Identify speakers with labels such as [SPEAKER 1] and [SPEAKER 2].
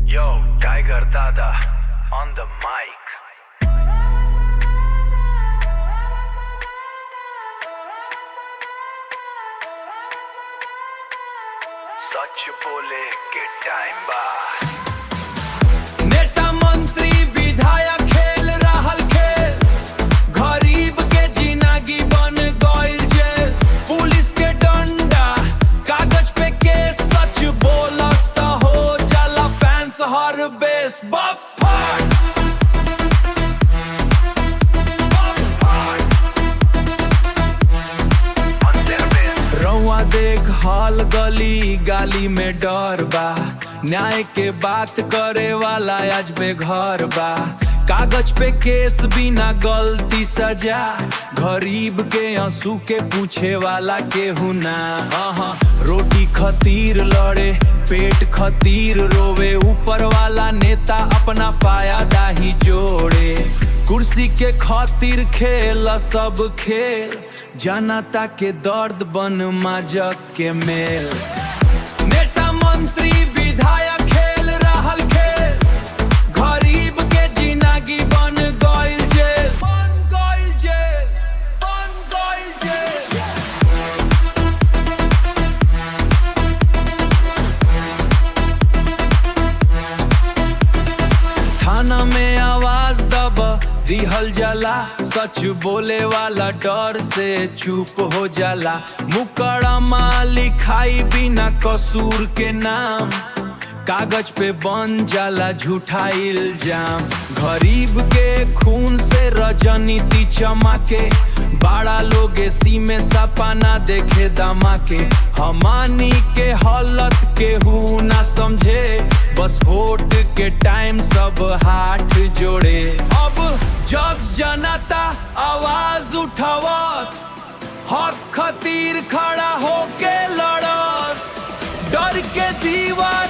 [SPEAKER 1] Yo, Tiger Dada on the mic. सच बोले के टाइम बा।
[SPEAKER 2] नेता मंत्री विधायक खेल रहल खेल, गरीब के जिंदगी बन गइल जेल। पुलिस के डंडा कागज पे केस, सच बोलस त हो जाला फैंस हर बेस। रउआ देख हाल गली गाली में डर बा, न्याय के बात करे वाला आज बेघर बा। कागज पे केस बिना गलती सजा, गरीब के आंसू के पूछे वाला केहू ना। रोटी खतीर लड़े पेट खतीर रोवे, ऊपर वाला नेता अपना फायदा ही जोड़े। कुर्सी के खातिर खेल सब खेल, जनता के दर्द बन माजक के मेल। नेता मंत्री विधायक खेल रहल खेल, गरीब के जिंदगी बन गइल जेल। बन गइल जेल, बन गइल जेल। थाना में आवाज दब दिहल जाला, सच बोले वाला डर से चुप हो जाला। मुकदमा लिखाई बिना कसूर के नाम, कागज पे बन जाला झूठा इल्जाम। गरीब के खून से राजनीति चमके, बड़ा लोग एसी में सपना देखे दमाके। हमानी के हालत केहू ना समझे, बस वोट के टाइम सब हाथ जोड़े। अब जग जनता आवाज उठावस, हक खातिर खड़ा होके लड़स। डर के दीवार